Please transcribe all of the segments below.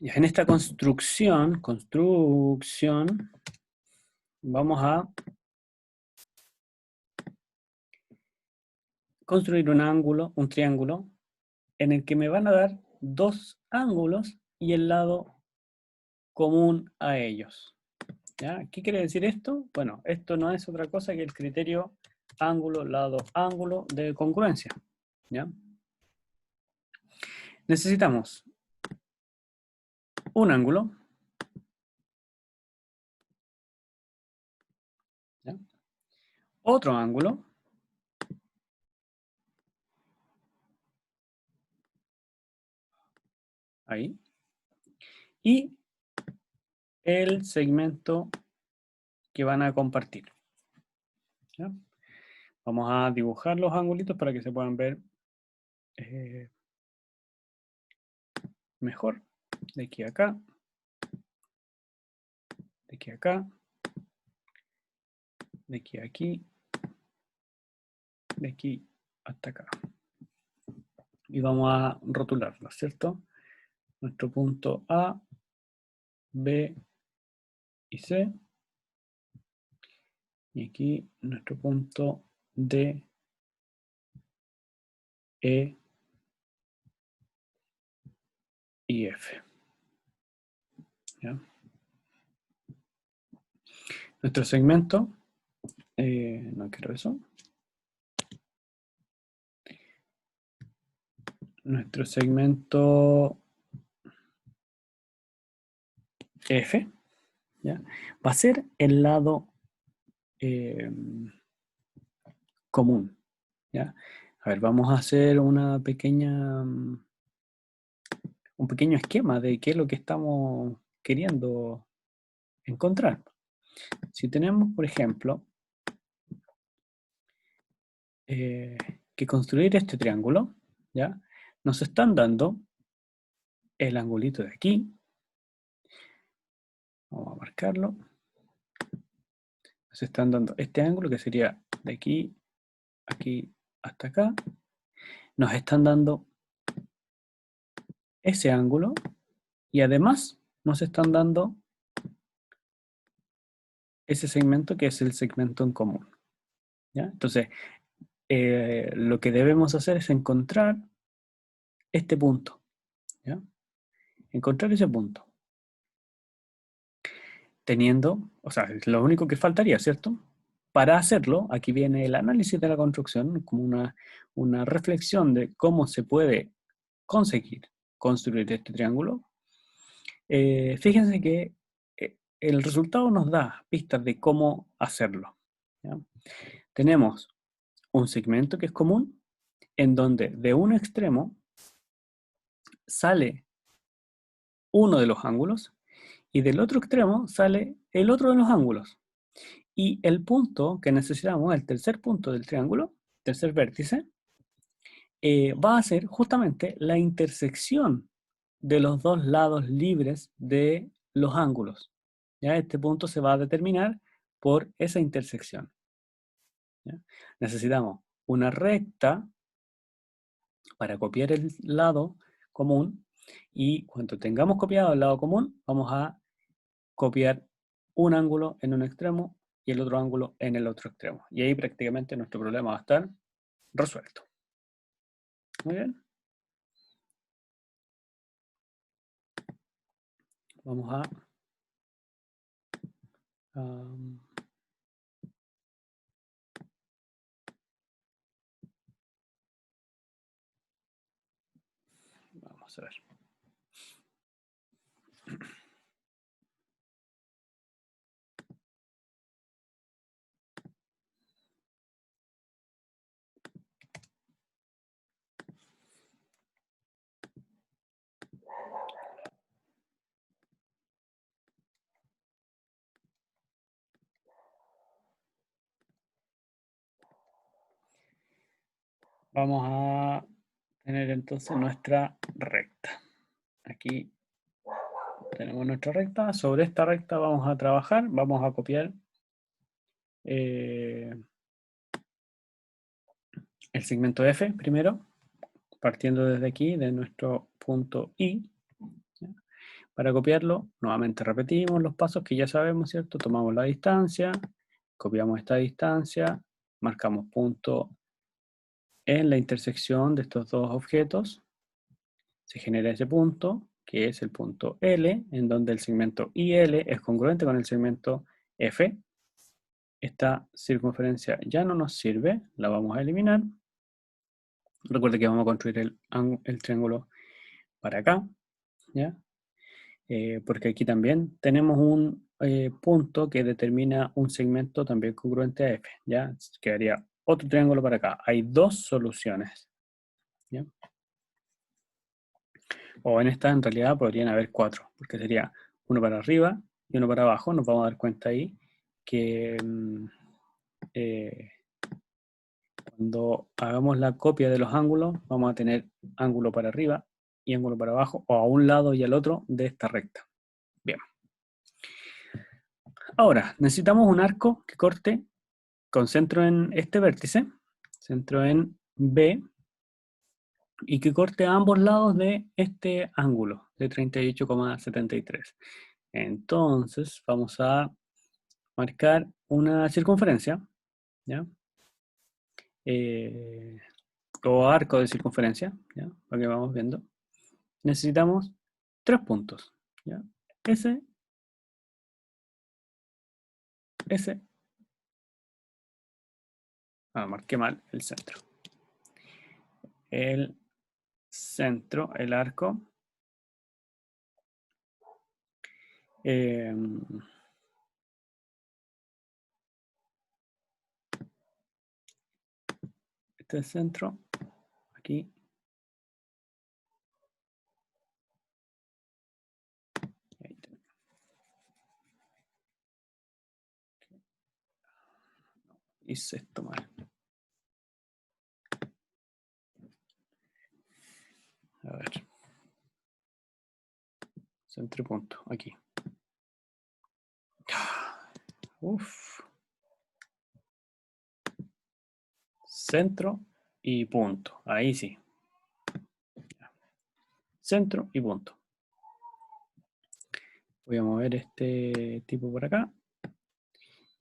Y en esta construcción, vamos a construir un ángulo, un triángulo, en el que me van a dar dos ángulos y el lado común a ellos. ¿Ya? ¿Qué quiere decir esto? Bueno, esto no es otra cosa que el criterio ángulo, lado, ángulo de congruencia. ¿Ya? Necesitamos un ángulo, ¿ya? Otro ángulo, ahí, y el segmento que van a compartir. ¿Ya? Vamos a dibujar los angulitos para que se puedan ver mejor. De aquí a acá, de aquí a acá, de aquí a aquí, de aquí hasta acá. Y vamos a rotularlo, ¿cierto? Nuestro punto A, B y C. Y aquí nuestro punto D, E y F. ¿Ya? Nuestro segmento, no quiero eso. Nuestro segmento F, ¿ya? Va a ser el lado común. ¿Ya? A ver, vamos a hacer una pequeña, un pequeño esquema de qué es lo que estamos queriendo encontrar. Si tenemos, por ejemplo, que construir este triángulo, ¿ya? Nos están dando el angulito de aquí. Vamos a marcarlo. Nos están dando este ángulo que sería de aquí, aquí hasta acá. Nos están dando ese ángulo y además nos están dando ese segmento que es el segmento en común. ¿Ya? Entonces, lo que debemos hacer es encontrar este punto. ¿Ya? Encontrar ese punto. Teniendo, o sea, es lo único que faltaría, ¿cierto? Para hacerlo, aquí viene el análisis de la construcción, como una reflexión de cómo se puede conseguir construir este triángulo. Fíjense que el resultado nos da pistas de cómo hacerlo. ¿Ya? Tenemos un segmento que es común, en donde de un extremo sale uno de los ángulos y del otro extremo sale el otro de los ángulos. Y el punto que necesitamos, el tercer punto del triángulo, tercer vértice, va a ser justamente la intersección de los dos lados libres de los ángulos. ¿Ya? Este punto se va a determinar por esa intersección. ¿Ya? Necesitamos una recta para copiar el lado común y cuando tengamos copiado el lado común vamos a copiar un ángulo en un extremo y el otro ángulo en el otro extremo. Y ahí prácticamente nuestro problema va a estar resuelto. Muy bien. Vamos a... vamos a ver. Vamos a tener entonces nuestra recta. Aquí tenemos nuestra recta. Sobre esta recta vamos a trabajar. Vamos a copiar el segmento F primero, partiendo desde aquí, de nuestro punto I. ¿Ya? Para copiarlo, nuevamente repetimos los pasos que ya sabemos, ¿cierto? Tomamos la distancia, copiamos esta distancia, marcamos punto en la intersección de estos dos objetos, se genera ese punto, que es el punto L, en donde el segmento IL es congruente con el segmento F. Esta circunferencia ya no nos sirve, la vamos a eliminar. Recuerde que vamos a construir el triángulo para acá, ¿ya? Porque aquí también tenemos un punto que determina un segmento también congruente a F, ¿ya? Quedaría otro triángulo para acá. Hay dos soluciones, ¿ya? O en esta en realidad podrían haber cuatro, porque sería uno para arriba y uno para abajo. Nos vamos a dar cuenta ahí que eh, cuando hagamos la copia de los ángulos, vamos a tener ángulo para arriba y ángulo para abajo, o a un lado y al otro de esta recta. Bien. Ahora, necesitamos un arco que corte con centro en este vértice, centro en B, y que corte a ambos lados de este ángulo de 38,73. Entonces, vamos a marcar una circunferencia, ¿ya? O arco de circunferencia, ¿ya? Para que vamos viendo. Necesitamos 3 puntos, ¿ya? Ese, marqué mal el centro. El centro, el arco. Este es el centro, aquí. Hice esto mal. A ver. Centro y punto, aquí. Uf. Centro y punto. Ahí sí. Centro y punto. Voy a mover este tipo por acá.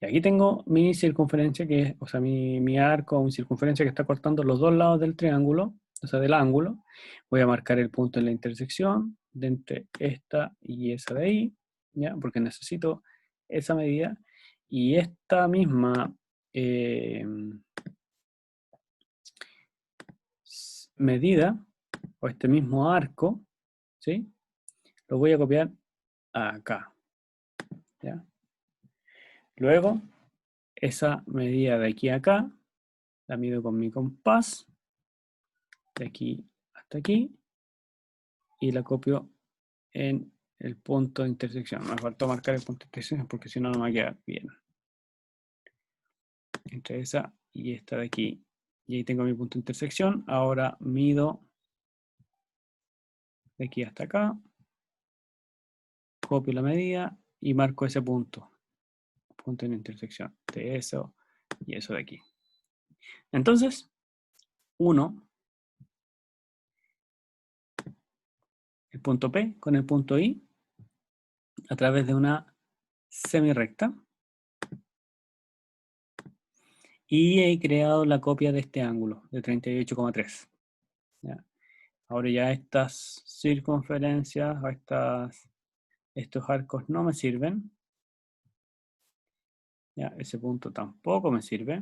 Y aquí tengo mi circunferencia, que es, o sea, mi arco, mi circunferencia que está cortando los dos lados del triángulo, o sea, del ángulo. Voy a marcar el punto en la intersección de entre esta y esa de ahí, ¿ya? Porque necesito esa medida. Y esta misma medida, o este mismo arco, ¿sí? Lo voy a copiar acá, ¿ya? Luego, esa medida de aquí a acá, la mido con mi compás, de aquí hasta aquí, y la copio en el punto de intersección. Me faltó marcar el punto de intersección porque si no, no me queda bien. Entre esa y esta de aquí. Y ahí tengo mi punto de intersección. Ahora mido de aquí hasta acá, copio la medida y marco ese punto. Punto de intersección de eso y eso de aquí. Entonces, uno el punto P con el punto I a través de una semirrecta y he creado la copia de este ángulo de 38,3. Ahora ya estas circunferencias o estos arcos no me sirven. Ya, ese punto tampoco me sirve.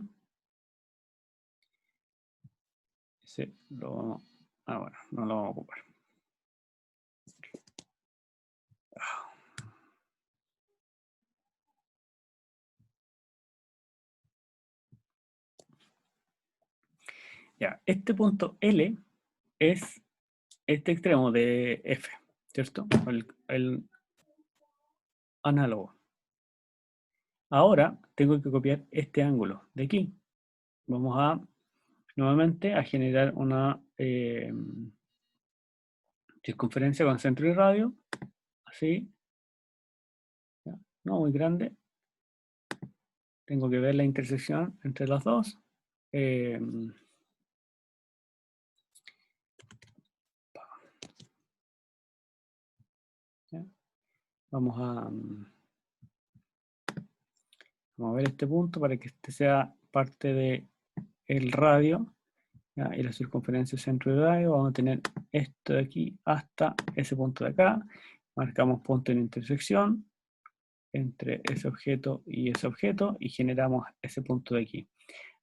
Ese lo vamos, bueno, no lo vamos a ocupar. Ya, este punto L es este extremo de F, ¿cierto? El análogo. Ahora tengo que copiar este ángulo de aquí. Vamos a nuevamente a generar una circunferencia con centro y radio, así, ¿ya? No muy grande. Tengo que ver la intersección entre los dos. ¿Ya? Vamos a ver este punto para que este sea parte del radio, ¿ya? Y la circunferencia centro de radio. Vamos a tener esto de aquí hasta ese punto de acá. Marcamos punto en intersección entre ese objeto y generamos ese punto de aquí.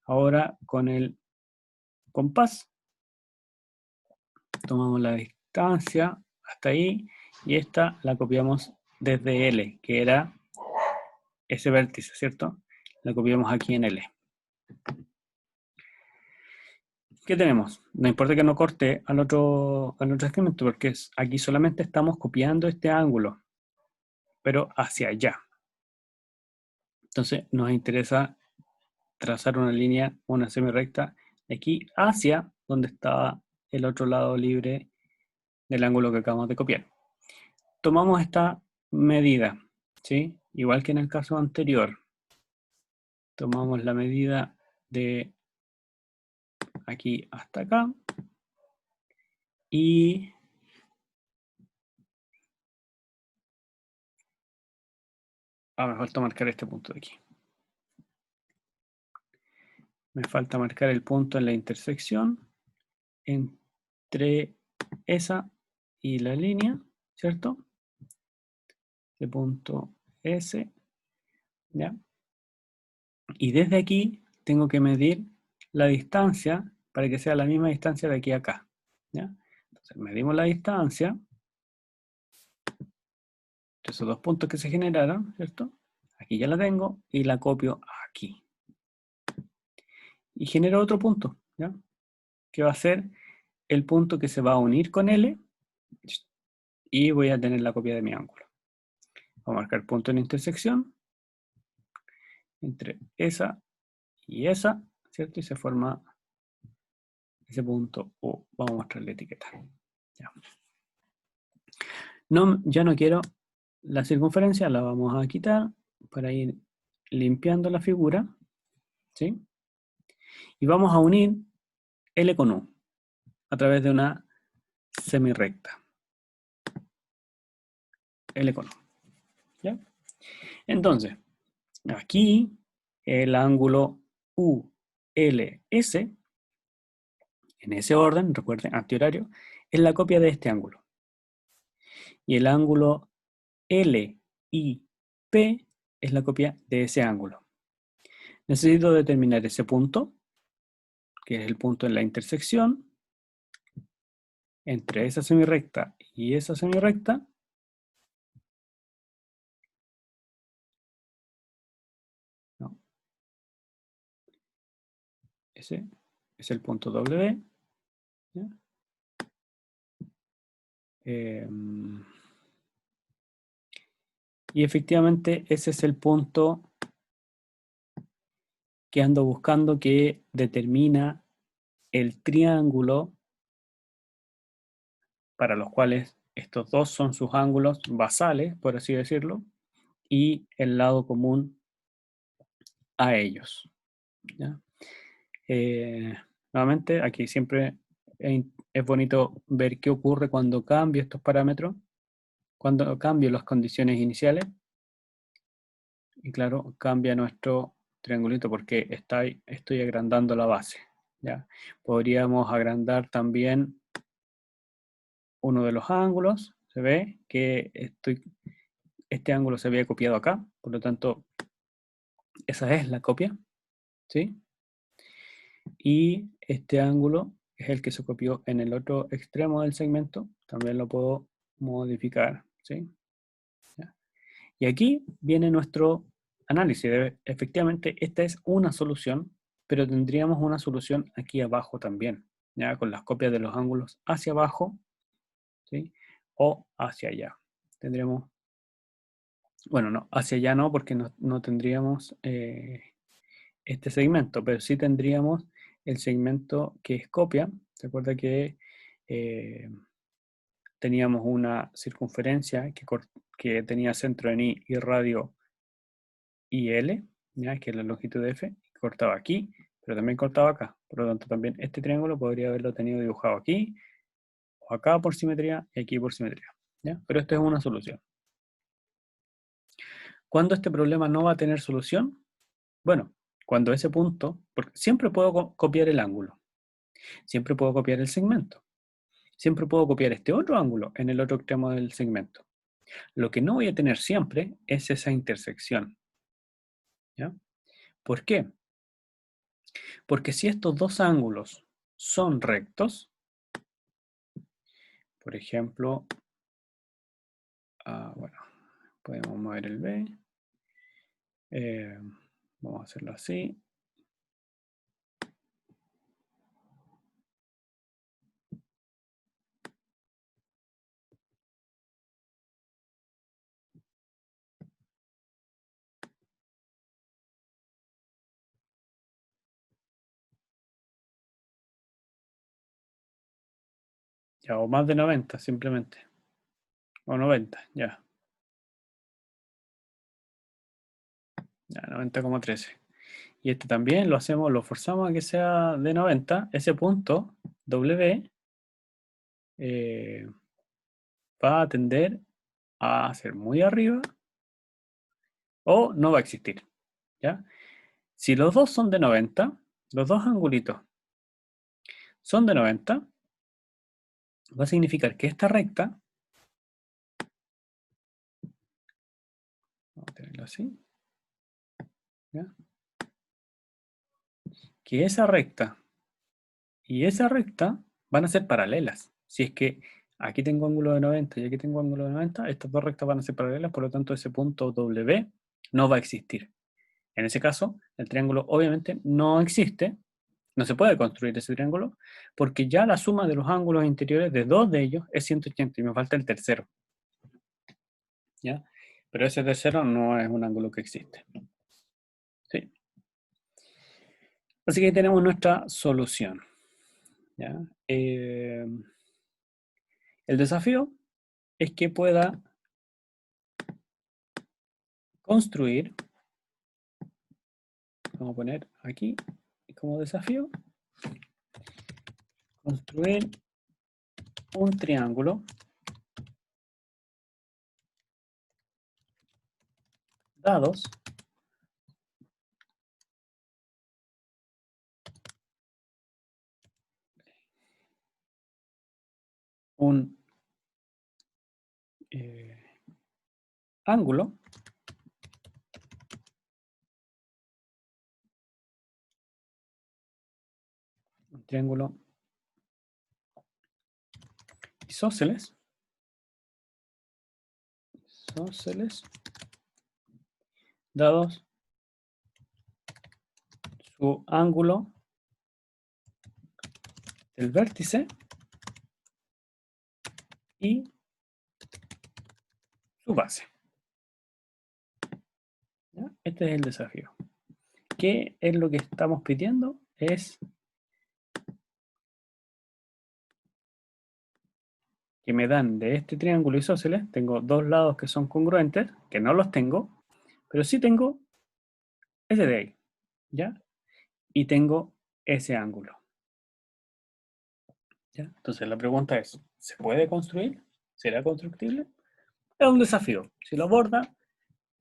Ahora con el compás tomamos la distancia hasta ahí y esta la copiamos desde L, que era ese vértice, ¿cierto? La copiamos aquí en L. ¿Qué tenemos? No importa que no corte al otro segmento, porque aquí solamente estamos copiando este ángulo, pero hacia allá. Entonces nos interesa trazar una línea, una semirrecta, de aquí hacia donde estaba el otro lado libre del ángulo que acabamos de copiar. Tomamos esta medida, ¿sí? Igual que en el caso anterior. Tomamos la medida de aquí hasta acá y me falta marcar este punto de aquí. Me falta marcar el punto en la intersección entre esa y la línea, ¿cierto? De punto S, ¿ya? Y desde aquí tengo que medir la distancia para que sea la misma distancia de aquí a acá, ¿ya? Entonces medimos la distancia de esos dos puntos que se generaron, ¿cierto? Aquí ya la tengo y la copio aquí. Y genero otro punto, ¿ya? Que va a ser el punto que se va a unir con L y voy a tener la copia de mi ángulo. Voy a marcar punto en intersección entre esa y esa, ¿cierto? Y se forma ese punto O. Vamos a mostrar la etiqueta. Ya. No, ya no quiero la circunferencia, la vamos a quitar para ir limpiando la figura, ¿sí? Y vamos a unir L con U a través de una semirrecta. L con U, ¿ya? Entonces, aquí el ángulo ULS, en ese orden, recuerden, antihorario, es la copia de este ángulo. Y el ángulo LIP es la copia de ese ángulo. Necesito determinar ese punto, que es el punto en la intersección entre esa semirrecta y esa semirrecta. No. Ese es el punto W. ¿Ya? Y efectivamente ese es el punto que ando buscando, que determina el triángulo para los cuales estos dos son sus ángulos basales, por así decirlo, y el lado común a ellos, ¿ya? Nuevamente, aquí siempre es bonito ver qué ocurre cuando cambio estos parámetros, cuando cambio las condiciones iniciales, y claro, cambia nuestro triangulito porque estoy agrandando la base, ¿ya? Podríamos agrandar también uno de los ángulos. Se ve que este ángulo se había copiado acá, por lo tanto, esa es la copia, ¿sí? Y este ángulo es el que se copió en el otro extremo del segmento, también lo puedo modificar, ¿sí? ¿Ya? Y aquí viene nuestro análisis. Efectivamente, esta es una solución, pero tendríamos una solución aquí abajo también, ¿ya? Con las copias de los ángulos hacia abajo, ¿sí? O hacia allá. Tendríamos, bueno, no, hacia allá no, porque no tendríamos este segmento, pero sí tendríamos el segmento que es copia. Recuerda que teníamos una circunferencia que tenía centro en I y radio IL, ¿ya? Que es la longitud de F, cortaba aquí, pero también cortaba acá. Por lo tanto, también este triángulo podría haberlo tenido dibujado aquí, o acá por simetría, y aquí por simetría, ¿ya? Pero esta es una solución. ¿Cuándo este problema no va a tener solución? Bueno, cuando ese punto, porque siempre puedo copiar el ángulo, siempre puedo copiar el segmento, siempre puedo copiar este otro ángulo en el otro extremo del segmento. Lo que no voy a tener siempre es esa intersección. ¿Ya? ¿Por qué? Porque si estos dos ángulos son rectos, por ejemplo, bueno, podemos mover el B, vamos a hacerlo así. Ya, o más de 90 simplemente. O 90, ya. Ya, 90,13. Y este también lo hacemos, lo forzamos a que sea de 90. Ese punto, W, va a tender a ser muy arriba o no va a existir. ¿Ya? Si los dos son de 90, los dos angulitos son de 90, va a significar que esta recta, vamos a tenerlo así, ¿ya? Que esa recta y esa recta van a ser paralelas. Si es que aquí tengo ángulo de 90 y aquí tengo ángulo de 90, estas dos rectas van a ser paralelas, por lo tanto ese punto W no va a existir. En ese caso, el triángulo obviamente no existe, no se puede construir ese triángulo, porque ya la suma de los ángulos interiores de dos de ellos es 180 y me falta el tercero. ¿Ya? Pero ese tercero no es un ángulo que existe. ¿Sí? Así que ahí tenemos nuestra solución. ¿Ya? El desafío es que pueda construir, vamos a poner aquí como desafío, construir un triángulo dados un ángulo un triángulo isósceles dados su ángulo del vértice y su base. ¿Ya? Este es el desafío. ¿Qué es lo que estamos pidiendo? Es que me dan de este triángulo isósceles, tengo dos lados que son congruentes, que no los tengo, pero sí tengo ese de ahí, ¿ya? Y tengo ese ángulo. ¿Ya? Entonces la pregunta es, ¿se puede construir? ¿Será constructible? Es un desafío. Si lo aborda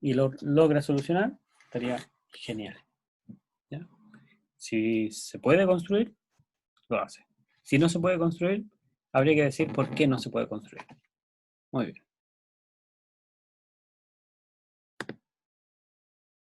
y lo logra solucionar, estaría genial. ¿Ya? Si se puede construir, lo hace. Si no se puede construir, habría que decir por qué no se puede construir. Muy bien.